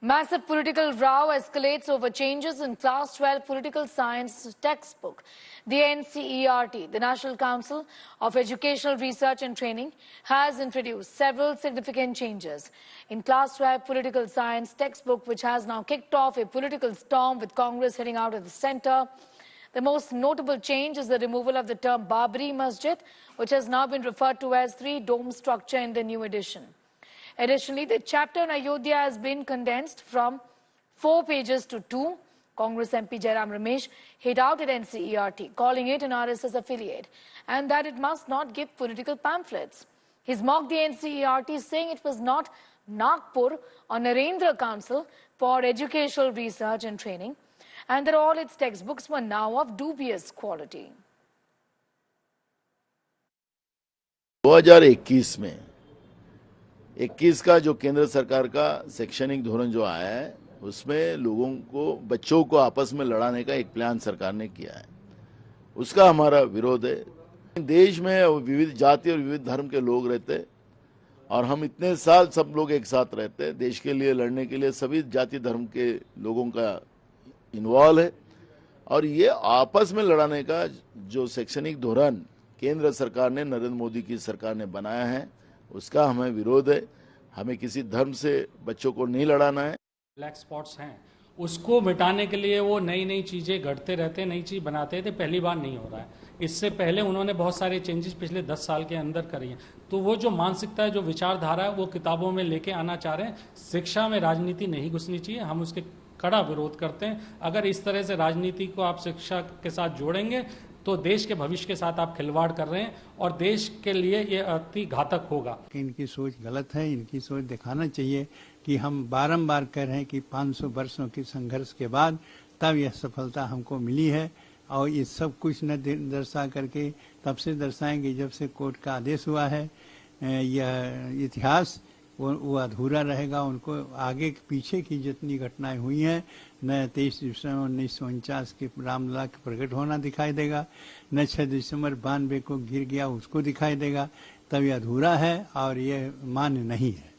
Massive political row escalates over changes in Class 12 Political Science textbook. The NCERT, the National Council of Educational Research and Training, has introduced several significant changes in Class 12 Political Science textbook, which has now kicked off a political storm with Congress heading out of the center. The most notable change is the removal of the term Babri Masjid, which has now been referred to as three-dome structure in the new edition. Additionally, the chapter on Ayodhya has been condensed from 4 pages to 2. Congress MP Jairam Ramesh hit out at NCERT, calling it an RSS affiliate and that it must not give political pamphlets. He's mocked the NCERT, saying it was not Nagpur or Narendra Council for Educational Research and Training and that all its textbooks were now of dubious quality. 2021 में 21 का जो केंद्र सरकार का शैक्षणिक धोरण जो आया है उसमें लोगों को बच्चों को आपस में लड़ाने का एक प्लान सरकार ने किया है, उसका हमारा विरोध है। देश में विविध जाति और विविध धर्म के लोग रहते और हम इतने साल सब लोग एक साथ रहते, देश के लिए लड़ने के लिए सभी जाति धर्म के लोगों का इन्वॉल्व है और ये आपस में लड़ाने का जो शैक्षणिक धोरण केंद्र सरकार ने, नरेंद्र मोदी की सरकार ने बनाया है, उसका हमें विरोध है। हमें किसी धर्म से बच्चों को नहीं लड़ाना है। ब्लैक स्पॉट्स हैं, उसको मिटाने के लिए वो नई नई चीजें घड़ते रहते, नई चीज बनाते थे। पहली बार नहीं हो रहा है, इससे पहले उन्होंने बहुत सारे चेंजेस पिछले 10 साल के अंदर करी हैं। तो वो जो मानसिकता है, जो विचारधारा है, वो किताबों में लेके आना चाह रहे हैं। शिक्षा में राजनीति नहीं घुसनी चाहिए, हम उसके कड़ा विरोध करते हैं। अगर इस तरह से राजनीति को आप शिक्षा के साथ जोड़ेंगे तो देश के भविष्य के साथ आप खिलवाड़ कर रहे हैं और देश के लिए ये अति घातक होगा। इनकी सोच गलत है, इनकी सोच दिखाना चाहिए कि हम बारंबार कह रहे हैं कि 500 वर्षों की संघर्ष के बाद तब यह सफलता हमको मिली है और ये सब कुछ न दर्शा करके तब से दर्शाएंगे जब से कोर्ट का आदेश हुआ है। यह इतिहास वो अधूरा रहेगा। उनको आगे पीछे की जितनी घटनाएं हुई हैं, न 23 दिसंबर 1949 के रामलला के प्रकट होना दिखाई देगा, न 6 दिसंबर 92 को गिर गया उसको दिखाई देगा। तब ये अधूरा है और ये मान्य नहीं है।